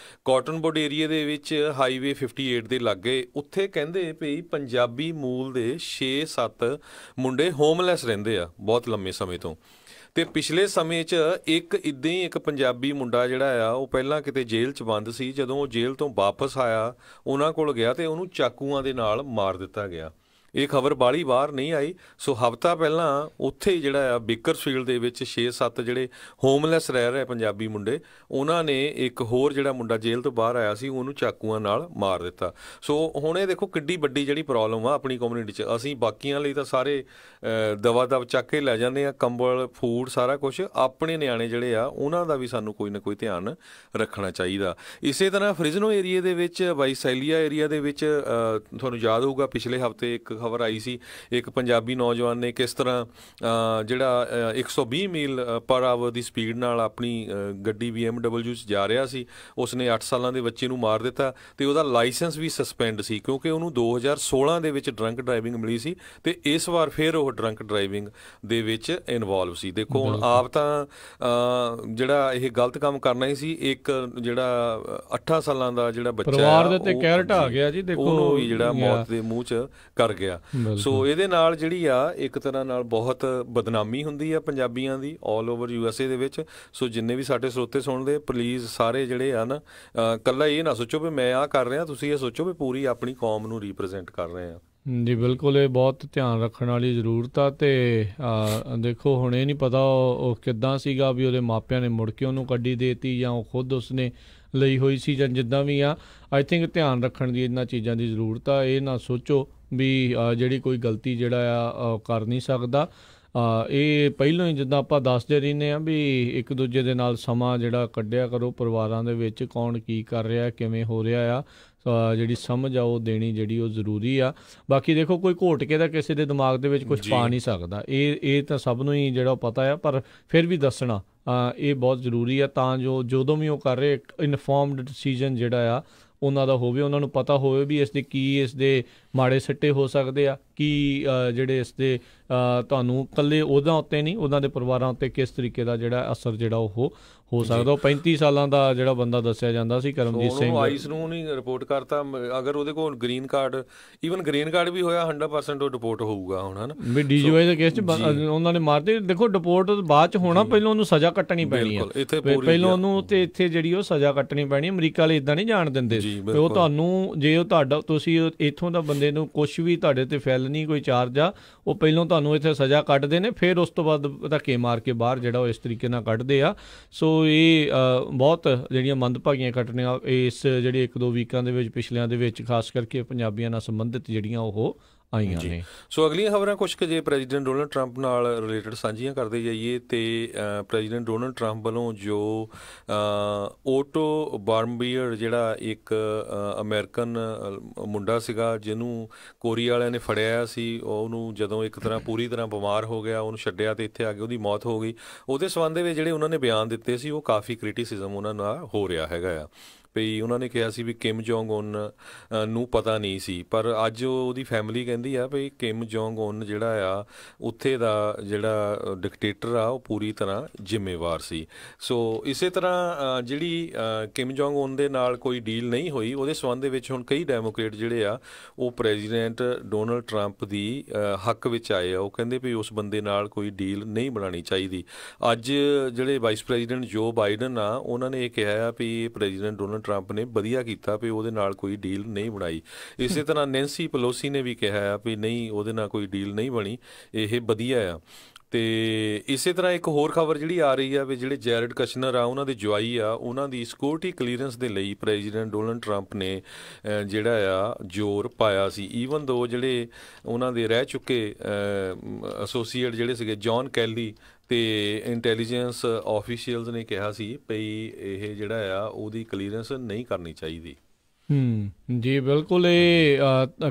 A: ਕਾਟਨਵੁੱਡ ਏਰੀਏ ਦੇ ਵਿੱਚ ਹਾਈਵੇ 58 ਦੇ ਲਾਗੇ, ਉੱਥੇ ਕਹਿੰਦੇ ਭਈ ਪੰਜਾਬੀ ਮੂਲ ਦੇ 6-7 ਮੁੰਡੇ ਹੋਮਲੈਸ ਰਹਿੰਦੇ ਆ ਬਹੁਤ ਲੰਮੇ ਸਮੇਂ ਤੋਂ। ਤੇ ਪਿਛਲੇ ਸਮੇਂ 'ਚ ਇੱਕ ਇੱਦਾਂ ਹੀ ਇੱਕ ਪੰਜਾਬੀ ਮੁੰਡਾ ਜਿਹੜਾ ਆ ਉਹ ਪਹਿਲਾਂ ਕਿਤੇ ਜੇਲ੍ਹ 'ਚ ਬੰਦ ਸੀ, ਜਦੋਂ ਉਹ ਜੇਲ੍ਹ ਤੋਂ ਵਾਪਸ ਆਇਆ ਉਹਨਾਂ ਕੋਲ ਗਿਆ ਤੇ ਉਹਨੂੰ ਚਾਕੂਆਂ ਦੇ ਨਾਲ ਮਾਰ ਦਿੱਤਾ ਗਿਆ। ਇਹ ਖਬਰ ਬਾਹਲੀ ਬਾਹਰ ਨਹੀਂ ਆਈ। ਸੋ ਹਫ਼ਤਾ ਪਹਿਲਾਂ ਉੱਥੇ ਹੀ ਜਿਹੜਾ ਆ ਬੇਕਰਸਫੀਲਡ ਦੇ ਵਿੱਚ 6-7 ਜਿਹੜੇ ਹੋਮਲੈਸ ਰਹਿ ਰਹੇ ਪੰਜਾਬੀ ਮੁੰਡੇ, ਉਹਨਾਂ ਨੇ ਇੱਕ ਹੋਰ ਜਿਹੜਾ ਮੁੰਡਾ ਜੇਲ੍ਹ ਤੋਂ ਬਾਹਰ ਆਇਆ ਸੀ ਉਹਨੂੰ ਚਾਕੂਆਂ ਨਾਲ ਮਾਰ ਦਿੱਤਾ। ਸੋ ਹੁਣ ਇਹ ਦੇਖੋ ਕਿੱਡੀ ਵੱਡੀ ਜਿਹੜੀ ਪ੍ਰੋਬਲਮ ਆ ਆਪਣੀ ਕਮਿਊਨਿਟੀ 'ਚ। ਅਸੀਂ ਬਾਕੀਆਂ ਲਈ ਤਾਂ ਸਾਰੇ ਦਵਾ ਦਵ ਚੱਕ ਕੇ ਲੈ ਜਾਂਦੇ ਆ, ਕੰਬਲ, ਫੂਡ, ਸਾਰਾ ਕੁਛ। ਆਪਣੇ ਨਿਆਣੇ ਜਿਹੜੇ ਆ ਉਹਨਾਂ ਦਾ ਵੀ ਸਾਨੂੰ ਕੋਈ ਨਾ ਕੋਈ ਧਿਆਨ ਰੱਖਣਾ ਚਾਹੀਦਾ। ਇਸੇ ਤਰ੍ਹਾਂ ਫ੍ਰਿਜ਼ਨੋ ਏਰੀਏ ਦੇ ਵਿੱਚ, ਵਾਈਸੈਲੀਆ ਏਰੀਆ ਦੇ ਵਿੱਚ ਤੁਹਾਨੂੰ ਯਾਦ ਹੋਊਗਾ ਪਿਛਲੇ ਹਫ਼ਤੇ ਇੱਕ ਖਬਰ ਆਈ ਸੀ, ਇੱਕ ਪੰਜਾਬੀ ਨੌਜਵਾਨ ਨੇ ਕਿਸ ਤਰ੍ਹਾਂ ਜਿਹੜਾ 120 ਮੀਲ ਪਰ ਆਵਰ ਦੀ ਸਪੀਡ ਨਾਲ ਆਪਣੀ ਗੱਡੀ BMW 'ਚ ਜਾ ਰਿਹਾ ਸੀ, ਉਸਨੇ 8 ਸਾਲਾਂ ਦੇ ਬੱਚੇ ਨੂੰ ਮਾਰ ਦਿੱਤਾ ਤੇ ਉਹਦਾ ਲਾਇਸੈਂਸ ਵੀ ਸਸਪੈਂਡ ਸੀ ਕਿਉਂਕਿ ਉਹਨੂੰ 2016 ਦੇ ਵਿੱਚ ਡਰੰਕ ਡਰਾਈਵਿੰਗ ਮਿਲੀ ਸੀ ਤੇ ਇਸ ਵਾਰ ਫਿਰ ਉਹ ਡਰੰਕ ਡਰਾਈਵਿੰਗ ਦੇ ਵਿੱਚ ਇਨਵੋਲਵ ਸੀ। ਦੇਖੋ ਹੁਣ ਆਪ ਤਾਂ ਜਿਹੜਾ ਇਹ ਗਲਤ ਕੰਮ ਕਰਨਾ ਹੀ ਸੀ, ਇੱਕ ਜਿਹੜਾ 8 ਸਾਲਾਂ ਦਾ ਜਿਹੜਾ ਬੱਚਾ
B: ਪਰਿਵਾਰ ਦੇ ਉੱਤੇ ਕਹਿਰ ਢਾਹ ਗਿਆ ਜੀ, ਦੇਖੋ
A: ਉਹਨੂੰ ਵੀ ਜਿਹੜਾ ਮੌਤ ਦੇ ਮੂੰਹ 'ਚ ਕਰ ਗਿਆ। ਸੋ ਇਹਦੇ ਨਾਲ ਜਿਹੜੀ ਆ ਇੱਕ ਤਰ੍ਹਾਂ ਨਾਲ ਬਹੁਤ ਬਦਨਾਮੀ ਹੁੰਦੀ ਆ ਪੰਜਾਬੀਆਂ ਦੀ ਆਲ ਓਵਰ USA ਦੇ ਵਿੱਚ। ਸੋ ਜਿੰਨੇ ਵੀ ਸਾਡੇ ਸਰੋਤੇ ਸੁਣਦੇ, ਪਲੀਜ਼ ਸਾਰੇ ਜਿਹੜੇ ਆ ਨਾ, ਇਕੱਲਾ ਇਹ ਨਾ ਸੋਚੋ ਵੀ ਮੈਂ ਆਹ ਕਰ ਰਿਹਾ, ਤੁਸੀਂ ਇਹ ਸੋਚੋ ਵੀ ਪੂਰੀ ਆਪਣੀ ਕੌਮ ਨੂੰ ਰੀਪ੍ਰਜੈਂਟ ਕਰ ਰਹੇ ਆ।
B: ਜੀ ਬਿਲਕੁਲ, ਇਹ ਬਹੁਤ ਧਿਆਨ ਰੱਖਣ ਵਾਲੀ ਜ਼ਰੂਰਤ ਆ। ਤੇ ਦੇਖੋ ਹੁਣ ਇਹ ਨਹੀਂ ਪਤਾ ਉਹ ਕਿੱਦਾਂ ਸੀਗਾ ਵੀ ਉਹਦੇ ਮਾਪਿਆਂ ਨੇ ਮੁੜ ਕੇ ਉਹਨੂੰ ਗੱਡੀ ਦੇਤੀ ਜਾਂ ਉਹ ਖੁਦ ਉਸਨੇ ਲਈ ਹੋਈ ਸੀ ਜਾਂ ਜਿੱਦਾਂ ਵੀ ਆ। ਆਈ ਥਿੰਕ ਧਿਆਨ ਰੱਖਣ ਦੀ ਇਹਨਾਂ ਚੀਜ਼ਾਂ ਦੀ ਜ਼ਰੂਰਤ ਆ। ਇਹ ਨਾ ਸੋਚੋ ਵੀ ਜਿਹੜੀ ਕੋਈ ਗਲਤੀ ਜਿਹੜਾ ਆ ਕਰ ਨਹੀਂ ਸਕਦਾ। ਇਹ ਪਹਿਲਾਂ ਹੀ ਜਿੱਦਾਂ ਆਪਾਂ ਦੱਸਦੇ ਰਹਿੰਦੇ ਹਾਂ ਵੀ ਇੱਕ ਦੂਜੇ ਦੇ ਨਾਲ ਸਮਾਂ ਜਿਹੜਾ ਕੱਢਿਆ ਕਰੋ, ਪਰਿਵਾਰਾਂ ਦੇ ਵਿੱਚ ਕੌਣ ਕੀ ਕਰ ਰਿਹਾ, ਕਿਵੇਂ ਹੋ ਰਿਹਾ ਆ, ਜਿਹੜੀ ਸਮਝ ਆ ਉਹ ਦੇਣੀ ਜਿਹੜੀ ਉਹ ਜ਼ਰੂਰੀ ਆ। ਬਾਕੀ ਦੇਖੋ ਕੋਈ ਘੋਟ ਕੇ ਤਾਂ ਕਿਸੇ ਦੇ ਦਿਮਾਗ ਦੇ ਵਿੱਚ ਕੁਝ ਪਾ ਨਹੀਂ ਸਕਦਾ, ਇਹ ਤਾਂ ਸਭ ਨੂੰ ਹੀ ਜਿਹੜਾ ਪਤਾ ਆ, ਪਰ ਫਿਰ ਵੀ ਦੱਸਣਾ ਇਹ ਬਹੁਤ ਜ਼ਰੂਰੀ ਆ ਤਾਂ ਜੋ ਜਦੋਂ ਵੀ ਉਹ ਕਰ ਰਹੇ ਇੱਕ ਇਨਫੋਰਮਡ ਡਿਸੀਜਨ ਜਿਹੜਾ ਆ ਉਹਨਾਂ ਦਾ ਹੋਵੇ, ਉਹਨਾਂ ਨੂੰ ਪਤਾ ਹੋਵੇ ਵੀ ਇਸ ਦੇ ਮਾੜੇ ਸਿੱਟੇ ਹੋ ਸਕਦੇ ਆ, ਕੀ ਜਿਹੜੇ ਇਸ ਦੇ ਤੁਹਾਨੂੰ ਇਕੱਲੇ ਉਹਦਾਂ ਉੱਤੇ ਨਹੀਂ, ਉਹਨਾਂ ਦੇ ਪਰਿਵਾਰਾਂ ਉੱਤੇ ਕਿਸ ਤਰੀਕੇ ਦਾ ਜਿਹੜਾ ਅਸਰ ਜਿਹੜਾ ਉਹ ਹੋ ਸਕਦਾ। ਉਹ 35 ਸਾਲਾਂ ਦਾ ਜਿਹੜਾ ਬੰਦਾ ਦੱਸਿਆ ਜਾਂਦਾ ਸੀ, ਕਰਮਜੀਤ ਸਿੰਘ,
A: ਆਈਸ ਨੂੰ ਨਹੀਂ ਰਿਪੋਰਟ ਕਰਤਾ। ਅਗਰ ਉਹਦੇ ਕੋਲ ਗ੍ਰੀਨ ਕਾਰਡ ਵੀ ਹੋਇਆ 100% ਉਹ ਡਿਪੋਰਟ ਹੋਊਗਾ ਹੁਣ, ਹਨਾ ਵੀ
B: DUI ਦੇ ਕੇਸ 'ਚ ਉਹਨਾਂ ਨੇ ਮਾਰਦੇ। ਦੇਖੋ ਡਿਪੋਰਟ ਬਾਅਦ 'ਚ ਹੋਣਾ, ਪਹਿਲਾਂ ਉਹਨੂੰ ਸਜ਼ਾ ਕੱਟਣੀ ਪੈਣੀ ਆ, ਪਹਿਲਾਂ ਉਹਨੂੰ ਤੇ ਇੱਥੇ ਜਿਹੜੀ ਉਹ ਸਜ਼ਾ ਕੱਟਣੀ ਪੈਣੀ। ਅਮਰੀਕਾ ਵਾਲੇ ਇੱਦਾਂ ਨਹੀਂ ਜਾਣ ਦਿੰਦੇ, ਉਹ ਤੁਹਾਨੂੰ ਜੇ ਉਹ ਤੁਸੀਂ ਇੱਥੋਂ ਦਾ ਬੰਦੇ ਨੂੰ ਕੁਛ ਵੀ ਤੁਹਾਡੇ ਤੇ ਫੈਲਣੀ ਕੋਈ ਚਾਰਜ ਆ, ਉਹ ਪਹਿਲਾਂ ਤੁਹਾਨੂੰ ਇੱਥੇ ਸਜ਼ਾ ਕੱਟਦੇ ਨੇ, ਫਿਰ ਉਸ ਤੋਂ ਬਾਅਦ ਧੱਕੇ ਮਾਰ ਕੇ ਬਾਹਰ ਜਿਹੜਾ ਉਹ ਇਸ ਤਰੀਕੇ ਨਾਲ ਕੱਢਦੇ ਆ। ਸੋ ਇਹ ਬਹੁਤ ਜਿਹੜੀਆਂ ਮੰਦਭਾਗੀਆਂ ਘਟਨਾਵਾਂ ਇਸ ਜਿਹੜੇ 1-2 ਵੀਕਾਂ ਦੇ ਵਿੱਚ ਪਿਛਲਿਆਂ ਦੇ ਵਿੱਚ ਖਾਸ ਕਰਕੇ ਪੰਜਾਬੀਆਂ ਨਾਲ ਸੰਬੰਧਿਤ ਜਿਹੜੀਆਂ ਉਹ ਆਈਆਂ ਨੇ।
A: ਸੋ ਅਗਲੀਆਂ ਖਬਰਾਂ ਕੁਛ ਕੁ ਜੇ ਪ੍ਰੈਜ਼ੀਡੈਂਟ ਡੋਨਲਡ ਟਰੰਪ ਨਾਲ ਰਿਲੇਟਡ ਸਾਂਝੀਆਂ ਕਰਦੇ ਜਾਈਏ ਤੇ ਪ੍ਰੈਜ਼ੀਡੈਂਟ ਡੋਨਲਡ ਟਰੰਪ ਵੱਲੋਂ ਜੋ ਓਟੋ ਵਾਰਮਬੀਅਰ ਜਿਹੜਾ ਇੱਕ ਅਮਰੀਕਨ ਮੁੰਡਾ ਸੀਗਾ ਜਿਹਨੂੰ ਕੋਰੀਆ ਵਾਲਿਆਂ ਨੇ ਫੜਿਆ ਸੀ, ਉਹਨੂੰ ਜਦੋਂ ਇੱਕ ਤਰ੍ਹਾਂ ਪੂਰੀ ਤਰ੍ਹਾਂ ਬਿਮਾਰ ਹੋ ਗਿਆ, ਉਹਨੂੰ ਛੱਡਿਆ ਤੇ ਇੱਥੇ ਆ ਕੇ ਉਹਦੀ ਮੌਤ ਹੋ ਗਈ। ਉਹਦੇ ਸੰਬੰਧ ਦੇ ਵਿੱਚ ਜਿਹੜੇ ਉਹਨਾਂ ਨੇ ਬਿਆਨ ਦਿੱਤੇ ਸੀ ਉਹ ਕਾਫੀ ਕ੍ਰਿਟਿਸਿਜ਼ਮ ਉਹਨਾਂ ਨਾਲ ਹੋ ਰਿਹਾ ਹੈਗਾ ਆ। ਵੀ ਉਹਨਾਂ ਨੇ ਕਿਹਾ ਸੀ ਵੀ ਕਿਮ ਜੋਂਗ ਉਨ ਨੂੰ ਪਤਾ ਨਹੀਂ ਸੀ, ਪਰ ਅੱਜ ਉਹਦੀ ਫੈਮਿਲੀ ਕਹਿੰਦੀ ਆ ਵੀ ਕਿਮ ਜੋਂਗ ਉਨ ਜਿਹੜਾ ਆ ਉੱਥੇ ਦਾ ਜਿਹੜਾ ਡਿਕਟੇਟਰ ਆ ਉਹ ਪੂਰੀ ਤਰ੍ਹਾਂ ਜ਼ਿੰਮੇਵਾਰ ਸੀ। ਸੋ ਇਸੇ ਤਰ੍ਹਾਂ ਜਿਹੜੀ ਕਿਮ ਜੋਂਗ ਉਨ ਦੇ ਨਾਲ ਕੋਈ ਡੀਲ ਨਹੀਂ ਹੋਈ, ਉਹਦੇ ਸੰਬੰਧ ਦੇ ਵਿੱਚ ਹੁਣ ਕਈ ਡੈਮੋਕ੍ਰੇਟ ਜਿਹੜੇ ਆ ਉਹ ਪ੍ਰੈਜ਼ੀਡੈਂਟ ਡੋਨਲਡ ਟਰੰਪ ਦੀ ਹੱਕ ਵਿੱਚ ਆਏ ਆ। ਉਹ ਕਹਿੰਦੇ ਵੀ ਉਸ ਬੰਦੇ ਨਾਲ ਕੋਈ ਡੀਲ ਨਹੀਂ ਬਣਾਉਣੀ ਚਾਹੀਦੀ। ਅੱਜ ਜਿਹੜੇ ਵਾਈਸ ਪ੍ਰੈਜ਼ੀਡੈਂਟ ਜੋ ਬਾਈਡਨ ਆ ਉਹਨਾਂ ਨੇ ਇਹ ਕਿਹਾ ਆ ਵੀ ਪ੍ਰੈਜ਼ੀਡੈਂਟ ਡੋਨਲਡ ਟਰੰਪ ਨੇ ਵਧੀਆ ਕੀਤਾ ਵੀ ਉਹਦੇ ਨਾਲ ਕੋਈ ਡੀਲ ਨਹੀਂ ਬਣਾਈ। ਇਸੇ ਤਰ੍ਹਾਂ ਨੈਂਸੀ ਪਲੋਸੀ ਨੇ ਵੀ ਕਿਹਾ ਆ ਵੀ ਨਹੀਂ, ਉਹਦੇ ਨਾਲ ਕੋਈ ਡੀਲ ਨਹੀਂ ਬਣੀ, ਇਹ ਵਧੀਆ ਆ। ਤੇ ਇਸੇ ਤਰ੍ਹਾਂ ਇੱਕ ਹੋਰ ਖਬਰ ਜਿਹੜੀ ਆ ਰਹੀ ਆ ਵੀ ਜਿਹੜੇ ਜੈਰਡ ਕਸ਼ਨਰ ਆ ਉਹਨਾਂ ਦੇ ਜਵਾਈ ਆ, ਉਹਨਾਂ ਦੀ ਸਿਕਿਉਰਿਟੀ ਕਲੀਅਰੈਂਸ ਦੇ ਲਈ ਪ੍ਰੈਜ਼ੀਡੈਂਟ ਡੋਨਲਡ ਟਰੰਪ ਨੇ ਜਿਹੜਾ ਆ ਜ਼ੋਰ ਪਾਇਆ ਸੀ। ਈਵਨ ਦੋ ਜਿਹੜੇ ਉਹਨਾਂ ਦੇ ਰਹਿ ਚੁੱਕੇ ਐਸੋਸੀਏਟ ਜਿਹੜੇ ਸੀਗੇ ਜੌਨ ਕੈਲੀ ਤੇ ਇੰਟੈਲੀਜੈਂਸ ਆਫੀਸ਼ੀਅਲਸ ਨੇ ਕਿਹਾ ਸੀ ਵੀ ਇਹ ਜਿਹੜਾ ਆ ਉਹਦੀ ਕਲੀਅਰੈਂਸ ਨਹੀਂ ਕਰਨੀ ਚਾਹੀਦੀ।
B: ਜੀ ਬਿਲਕੁਲ, ਇਹ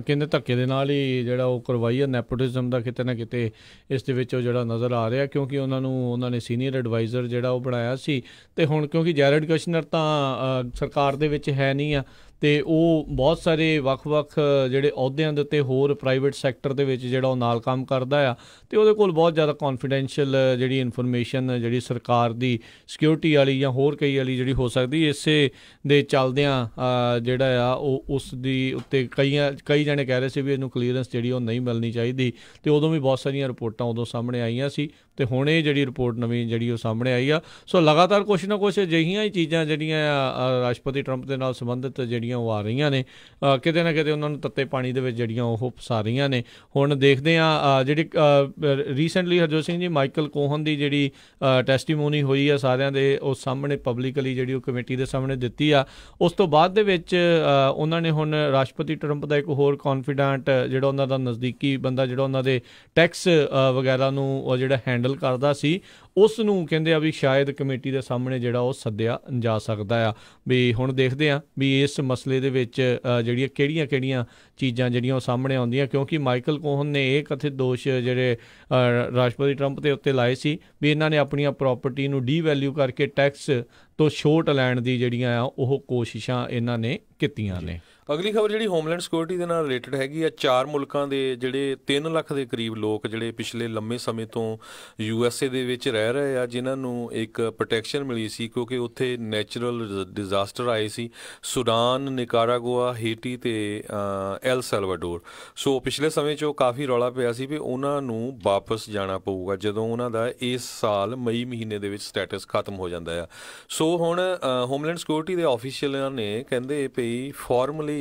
B: ਕਹਿੰਦੇ ਧੱਕੇ ਦੇ ਨਾਲ ਹੀ ਜਿਹੜਾ ਉਹ ਕਰਵਾਈ ਆ। ਨੈਪੋਟਿਜ਼ਮ ਦਾ ਕਿਤੇ ਨਾ ਕਿਤੇ ਇਸ ਦੇ ਵਿੱਚ ਉਹ ਜਿਹੜਾ ਨਜ਼ਰ ਆ ਰਿਹਾ, ਕਿਉਂਕਿ ਉਹਨਾਂ ਨੇ ਸੀਨੀਅਰ ਐਡਵਾਈਜ਼ਰ ਜਿਹੜਾ ਉਹ ਬਣਾਇਆ ਸੀ। ਤੇ ਹੁਣ ਕਿਉਂਕਿ ਜੈਰਡ ਕਸ਼ਨਰ ਤਾਂ ਸਰਕਾਰ ਦੇ ਵਿੱਚ ਹੈ ਨਹੀਂ ਆ, ਤੇ ਉਹ ਬਹੁਤ ਸਾਰੇ ਵੱਖ-ਵੱਖ ਜਿਹੜੇ ਅਹੁਦਿਆਂ ਦੇ ਉੱਤੇ ਹੋਰ ਪ੍ਰਾਈਵੇਟ ਸੈਕਟਰ ਦੇ ਵਿੱਚ ਜਿਹੜਾ ਉਹ ਨਾਲ ਕੰਮ ਕਰਦਾ ਆ, ਤੇ ਉਹਦੇ ਕੋਲ ਬਹੁਤ ਜ਼ਿਆਦਾ ਕੌਨਫੀਡੈਂਸ਼ੀਅਲ ਜਿਹੜੀ ਇਨਫੋਰਮੇਸ਼ਨ ਜਿਹੜੀ ਸਰਕਾਰ ਦੀ ਸਿਕਿਉਰਿਟੀ ਵਾਲੀ ਜਾਂ ਹੋਰ ਕਈ ਵਾਲੀ ਜਿਹੜੀ ਹੋ ਸਕਦੀ, ਇਸੇ ਦੇ ਚੱਲਦਿਆਂ ਜਿਹੜਾ ਆ ਉਹ ਉਸ ਦੀ ਉੱਤੇ ਕਈ ਜਣੇ ਕਹਿ ਰਹੇ ਸੀ ਵੀ ਇਹਨੂੰ ਕਲੀਅਰੈਂਸ ਜਿਹੜੀ ਉਹ ਨਹੀਂ ਮਿਲਣੀ ਚਾਹੀਦੀ, ਤੇ ਉਦੋਂ ਵੀ ਬਹੁਤ ਸਾਰੀਆਂ ਰਿਪੋਰਟਾਂ ਉਦੋਂ ਸਾਹਮਣੇ ਆਈਆਂ ਸੀ, ਤੇ ਹੁਣ ਇਹ ਜਿਹੜੀ ਰਿਪੋਰਟ ਨਵੀਂ ਜਿਹੜੀ ਉਹ ਸਾਹਮਣੇ ਆਈ ਆ। ਸੋ ਲਗਾਤਾਰ ਕੁਛ ਨਾ ਕੁਛ ਅਜਿਹੀਆਂ ਹੀ ਚੀਜ਼ਾਂ ਜਿਹੜੀਆਂ ਰਾਸ਼ਟਰਪਤੀ ਟਰੰਪ ਦੇ ਨਾਲ ਸੰਬੰਧਿਤ ਜਿਹੜੀਆਂ ਉਹ ਆ ਰਹੀਆਂ ਨੇ, ਕਿਤੇ ਨਾ ਕਿਤੇ ਉਹਨਾਂ ਨੂੰ ਤੱਤੇ ਪਾਣੀ ਦੇ ਵਿੱਚ ਜਿਹੜੀਆਂ ਉਹ ਫਸਾ ਰਹੀਆਂ ਨੇ। ਹੁਣ ਦੇਖਦੇ ਹਾਂ ਜਿਹੜੀ recently Harjot Singh ji Michael Cohen ਦੀ ਜਿਹੜੀ ਟੈਸਟੀਮੋਨੀ ਹੋਈ ਆ ਸਾਰਿਆਂ ਦੇ ਉਹ ਸਾਹਮਣੇ ਪਬਲਿਕਲੀ ਜਿਹੜੀ ਉਹ ਕਮੇਟੀ ਦੇ ਸਾਹਮਣੇ ਦਿੱਤੀ ਆ, ਉਸ ਤੋਂ ਬਾਅਦ ਦੇ ਵਿੱਚ ਉਹਨਾਂ ਨੇ ਹੁਣ ਰਾਸ਼ਟਰਪਤੀ ਟਰੰਪ ਦਾ ਇੱਕ ਹੋਰ ਕੌਨਫੀਡੈਂਟ ਜਿਹੜਾ ਉਹਨਾਂ ਦਾ ਨਜ਼ਦੀਕੀ ਬੰਦਾ ਜਿਹੜਾ ਉਹਨਾਂ ਦੇ ਟੈਕਸ ਵਗੈਰਾ ਨੂੰ ਉਹ ਜਿਹੜਾ ਹੈਂਡਲ ਕਰਦਾ ਸੀ, ਉਸ ਨੂੰ ਕਹਿੰਦੇ ਆ ਵੀ ਸ਼ਾਇਦ ਕਮੇਟੀ ਦੇ ਸਾਹਮਣੇ ਜਿਹੜਾ ਉਹ ਸੱਦਿਆ ਜਾ ਸਕਦਾ ਆ। ਵੀ ਹੁਣ ਦੇਖਦੇ ਆ ਵੀ ਇਸ ਮਸਲੇ ਦੇ ਵਿੱਚ ਜਿਹੜੀਆਂ ਕਿਹੜੀਆਂ ਚੀਜ਼ਾਂ ਜਿਹੜੀਆਂ ਉਹ ਸਾਹਮਣੇ ਆਉਂਦੀਆਂ, ਕਿਉਂਕਿ ਮਾਈਕਲ ਕੋਹਨ ਨੇ ਇਹ ਕਥਿਤ ਦੋਸ਼ ਜਿਹੜੇ ਰਾਸ਼ਟਰਪਤੀ ਟਰੰਪ ਦੇ ਉੱਤੇ ਲਾਏ ਸੀ ਵੀ ਇਹਨਾਂ ਨੇ ਆਪਣੀਆਂ ਪ੍ਰਾਪਰਟੀ ਨੂੰ ਡੀਵੈਲਿਊ ਕਰਕੇ ਟੈਕਸ ਤੋਂ ਛੋਟ ਲੈਣ ਦੀ ਜਿਹੜੀਆਂ ਆ ਉਹ ਕੋਸ਼ਿਸ਼ਾਂ ਇਹਨਾਂ ਨੇ ਕੀਤੀਆਂ ਨੇ।
A: ਅਗਲੀ ਖਬਰ ਜਿਹੜੀ ਹੋਮਲੈਂਡ ਸਿਕਿਉਰਿਟੀ ਦੇ ਨਾਲ ਰਿਲੇਟਡ ਹੈਗੀ ਆ, 4 ਮੁਲਕਾਂ ਦੇ ਜਿਹੜੇ 3 ਲੱਖ ਦੇ ਕਰੀਬ ਲੋਕ ਜਿਹੜੇ ਪਿਛਲੇ ਲੰਮੇ ਸਮੇਂ ਤੋਂ USA ਦੇ ਵਿੱਚ ਰਹਿ ਰਹੇ ਆ, ਜਿਨ੍ਹਾਂ ਨੂੰ ਇੱਕ ਪ੍ਰੋਟੈਕਸ਼ਨ ਮਿਲੀ ਸੀ ਕਿਉਂਕਿ ਉੱਥੇ ਨੈਚੁਰਲ ਡਿਜ਼ਾਸਟਰ ਆਏ ਸੀ, ਸੁਡਾਨ, ਨਿਕਾਰਾਗੁਆ, ਹੇਟੀ ਤੇ ਐਲ ਸੈਲਵਾਡੋਰ। ਸੋ ਪਿਛਲੇ ਸਮੇਂ 'ਚੋਂ ਕਾਫੀ ਰੌਲਾ ਪਿਆ ਸੀ ਵੀ ਉਹਨਾਂ ਨੂੰ ਵਾਪਸ ਜਾਣਾ ਪਊਗਾ ਜਦੋਂ ਉਹਨਾਂ ਦਾ ਇਸ ਸਾਲ ਮਈ ਮਹੀਨੇ ਦੇ ਵਿੱਚ ਸਟੇਟਸ ਖਤਮ ਹੋ ਜਾਂਦਾ ਆ। ਸੋ ਹੁਣ ਹੋਮਲੈਂਡ ਸਿਕਿਉਰਿਟੀ ਦੇ ਆਫੀਸ਼ੀਅਲਾਂ ਨੇ ਕਹਿੰਦੇ ਪਈ ਫਾਰਮਲੀ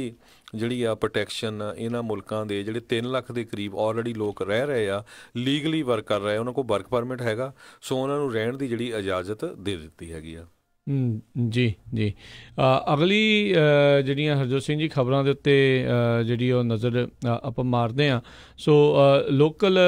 A: ਜਿਹੜੀ ਆ ਪ੍ਰੋਟੈਕਸ਼ਨ ਇਹਨਾਂ ਮੁਲਕਾਂ ਦੇ ਜਿਹੜੇ 3 ਲੱਖ ਦੇ ਕਰੀਬ ਆਲਰੇਡੀ ਲੋਕ ਰਹਿ ਰਹੇ ਆ, ਲੀਗਲੀ ਵਰਕ ਕਰ ਰਹੇ, ਉਹਨਾਂ ਕੋਲ ਵਰਕ ਪਰਮਿਟ ਹੈਗਾ, ਸੋ ਉਹਨਾਂ ਨੂੰ ਰਹਿਣ ਦੀ ਜਿਹੜੀ ਇਜਾਜ਼ਤ ਦੇ ਦਿੱਤੀ ਹੈਗੀ ਆ।
B: ਜੀ ਜੀ ਅਗਲੀ ਜਿਹੜੀਆਂ ਹਰਜੋਤ ਸਿੰਘ ਜੀ ਖਬਰਾਂ ਦੇ ਉੱਤੇ ਜਿਹੜੀ ਉਹ ਨਜ਼ਰ ਆਪਾਂ ਮਾਰਦੇ ਹਾਂ। ਸੋ ਲੋਕਲ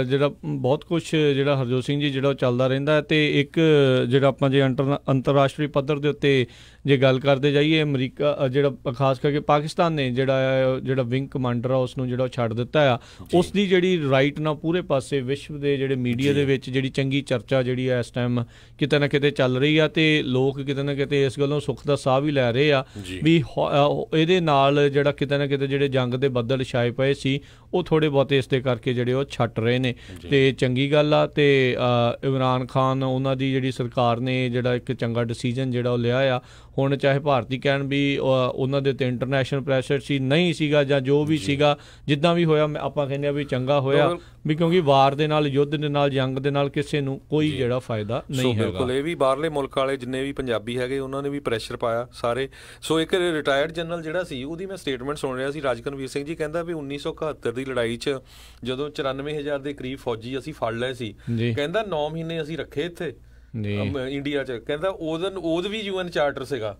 B: ਜਿਹੜਾ ਬਹੁਤ ਕੁਛ ਜਿਹੜਾ ਹਰਜੋਤ ਸਿੰਘ ਜੀ ਜਿਹੜਾ ਉਹ ਚੱਲਦਾ ਰਹਿੰਦਾ ਹੈ, ਅਤੇ ਇੱਕ ਜਿਹੜਾ ਆਪਾਂ ਜੇ ਅੰਤਰਰਾਸ਼ਟਰੀ ਪੱਧਰ ਦੇ ਉੱਤੇ ਜੇ ਗੱਲ ਕਰਦੇ ਜਾਈਏ, ਅਮਰੀਕਾ ਜਿਹੜਾ ਖਾਸ ਕਰਕੇ ਪਾਕਿਸਤਾਨ ਨੇ ਜਿਹੜਾ ਵਿੰਗ ਕਮਾਂਡਰ ਆ ਉਸ ਨੂੰ ਜਿਹੜਾ ਉਹ ਛੱਡ ਦਿੱਤਾ ਆ, ਉਸ ਦੀ ਜਿਹੜੀ ਰਾਈਟ ਨਾਲ ਪੂਰੇ ਪਾਸੇ ਵਿਸ਼ਵ ਦੇ ਜਿਹੜੇ ਮੀਡੀਆ ਦੇ ਵਿੱਚ ਜਿਹੜੀ ਚੰਗੀ ਚਰਚਾ ਜਿਹੜੀ ਆ ਇਸ ਟਾਈਮ ਕਿਤੇ ਨਾ ਕਿਤੇ ਚੱਲ ਰਹੀ ਆ, ਅਤੇ ਲੋਕ ਕਿਤੇ ਨਾ ਕਿਤੇ ਇਸ ਗੱਲੋਂ ਸੁੱਖ ਦਾ ਸਾਹ ਵੀ ਲੈ ਰਹੇ ਆ ਵੀ ਇਹਦੇ ਨਾਲ ਜਿਹੜਾ ਕਿਤੇ ਨਾ ਕਿਤੇ ਜਿਹੜੇ ਜੰਗ ਦੇ ਬੱਦਲ ਛਾਏ ਪਏ ਸੀ ਉਹ ਥੋੜ੍ਹੇ ਬਹੁਤੇ ਇਸ ਦੇ ਕਰਕੇ ਜਿਹੜੇ ਉਹ ਛੱਟ ਰਹੇ ਨੇ, ਅਤੇ ਚੰਗੀ ਗੱਲ ਆ। ਅਤੇ ਇਮਰਾਨ ਖਾਨ ਉਹਨਾਂ ਦੀ ਜਿਹੜੀ ਸਰਕਾਰ ਨੇ ਜਿਹੜਾ ਇੱਕ ਚੰਗਾ ਡਿਸੀਜਨ ਜਿਹੜਾ ਉਹ ਲਿਆ ਆ। ਹੁਣ ਚਾਹੇ ਭਾਰਤੀ ਕਹਿਣ ਵੀ ਉਹਨਾਂ ਦੇ ਉੱਤੇ ਇੰਟਰਨੈਸ਼ਨਲ ਪ੍ਰੈਸ਼ਰ ਸੀ, ਨਹੀਂ ਸੀਗਾ, ਜਾਂ ਜੋ ਵੀ ਸੀਗਾ, ਜਿੱਦਾਂ ਵੀ ਹੋਇਆ ਆਪਾਂ ਕਹਿੰਦੇ ਆ ਵੀ ਚੰਗਾ ਹੋਇਆ, ਵੀ ਕਿਉਂਕਿ ਵਾਰ ਦੇ ਨਾਲ, ਯੁੱਧ ਦੇ ਨਾਲ, ਜੰਗ ਦੇ ਨਾਲ ਕਿਸੇ ਨੂੰ ਕੋਈ ਜਿਹੜਾ ਫਾਇਦਾ ਨਹੀਂ ਹੈਗਾ।
A: ਬਿਲਕੁਲ, ਇਹ ਵੀ ਬਾਹਰਲੇ ਮੁਲਕ ਵਾਲੇ ਜਿੰਨੇ ਵੀ ਪੰਜਾਬੀ ਹੈਗੇ ਉਹਨਾਂ ਨੇ ਵੀ ਪ੍ਰੈਸ਼ਰ ਪਾਇਆ ਸਾਰੇ। ਸੋ ਇੱਕ ਰਿਟਾਇਰਡ ਜਨਰਲ ਜਿਹੜਾ ਸੀ ਉਹਦੀ ਮੈਂ ਸਟੇਟਮੈਂਟ ਸੁਣ ਰਿਹਾ ਸੀ, ਰਾਜਕਨਵੀਰ ਸਿੰਘ ਜੀ ਕਹਿੰਦਾ ਵੀ 1971 ਦੀ ਲੜਾਈ 'ਚ ਜਦੋਂ 94,000 ਦੇ ਕਰੀਬ ਫੌਜੀ ਅਸੀਂ ਫੜ ਲਏ ਸੀ, ਕਹਿੰਦਾ 9 ਮਹੀਨੇ ਅਸੀਂ ਰੱਖੇ ਇੱਥੇ ਇੰਡੀਆ 'ਚ, ਕਹਿੰਦਾ ਉਦੋਂ ਵੀ UN ਚਾਰਟਰ ਸੀਗਾ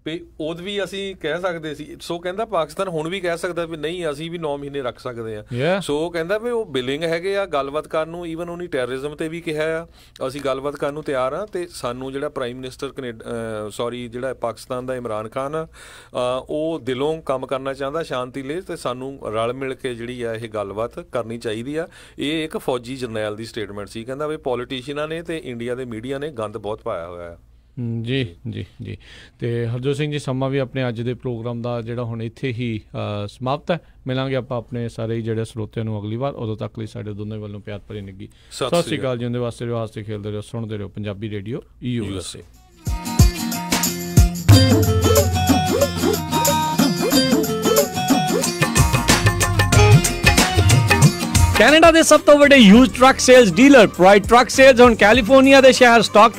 A: ਵੀ ਉਦੋਂ ਵੀ ਅਸੀਂ ਕਹਿ ਸਕਦੇ ਸੀ। ਸੋ ਕਹਿੰਦਾ ਪਾਕਿਸਤਾਨ ਹੁਣ ਵੀ ਕਹਿ ਸਕਦਾ ਵੀ ਨਹੀਂ ਅਸੀਂ ਵੀ 9 ਮਹੀਨੇ ਰੱਖ ਸਕਦੇ ਹਾਂ। ਸੋ ਕਹਿੰਦਾ ਵੀ ਉਹ ਬਿਲਿੰਗ ਹੈਗੇ ਆ ਗੱਲਬਾਤ ਕਰਨ ਨੂੰ, ਈਵਨ ਉਹਨੇ ਟੈਰਰਿਜ਼ਮ ਤੇ ਵੀ ਕਿਹਾ ਆ ਅਸੀਂ ਗੱਲਬਾਤ ਕਰਨ ਨੂੰ ਤਿਆਰ ਹਾਂ, ਤੇ ਸਾਨੂੰ ਜਿਹੜਾ ਪ੍ਰਾਈਮ ਮਿਨਿਸਟਰ ਜਿਹੜਾ ਪਾਕਿਸਤਾਨ ਦਾ ਇਮਰਾਨ ਖਾਨ ਆ ਉਹ ਦਿਲੋਂ ਕੰਮ ਕਰਨਾ ਚਾਹੁੰਦਾ ਸ਼ਾਂਤੀ ਲਈ, ਤੇ ਸਾਨੂੰ ਰਲ ਮਿਲ ਕੇ ਜਿਹੜੀ ਆ ਇਹ ਗੱਲਬਾਤ ਕਰਨੀ ਚਾਹੀਦੀ ਆ। ਇਹ ਇੱਕ ਫੌਜੀ ਜਰਨੈਲ ਦੀ ਸਟੇਟਮੈਂਟ ਸੀ, ਕਹਿੰਦਾ ਵੀ ਪੋਲੀਟੀਸ਼ੀਅਨਾਂ ਨੇ ਤੇ ਇੰਡੀਆ ਦੇ ਮੀਡੀਆ ਨੇ ਗੰਦ ਬਹੁਤ ਪਾਇਆ ਹੋਇਆ ਆ।
B: ਜੀ ਜੀ ਜੀ ਅਤੇ ਹਰਜੋਤ ਸਿੰਘ ਜੀ ਸਮਾਂ ਵੀ ਆਪਣੇ ਅੱਜ ਦੇ ਪ੍ਰੋਗਰਾਮ ਦਾ ਜਿਹੜਾ ਹੁਣ ਇੱਥੇ ਹੀ ਸਮਾਪਤ ਹੈ। ਮਿਲਾਂਗੇ ਆਪਾਂ ਆਪਣੇ ਸਾਰੇ ਜਿਹੜੇ ਸਰੋਤਿਆਂ ਨੂੰ ਅਗਲੀ ਵਾਰ, ਉਦੋਂ ਤੱਕ ਲਈ ਸਾਡੇ ਦੋਨੇ ਵੱਲੋਂ ਪਿਆਰ ਭਰੀ ਨਿੱਘੀ ਸਤਿ ਸ਼੍ਰੀ ਅਕਾਲ। ਜਿਉਂਦੇ ਵਾਸਤੇ ਰਹੋ, ਹੱਸਦੇ ਖੇਡਦੇ ਰਹੋ, ਸੁਣਦੇ ਰਹੋ ਪੰਜਾਬੀ ਰੇਡੀਓ USA।
C: ਕੈਨੇਡਾ ਦੇ ਸਭ ਤੋਂ ਵੱਡੇ used truck sales dealer pride truck sales ਹੁਣ ਕੈਲੀਫੋਰਨੀਆ ਦੇ ਸ਼ਹਿਰ ਸਟਾਕ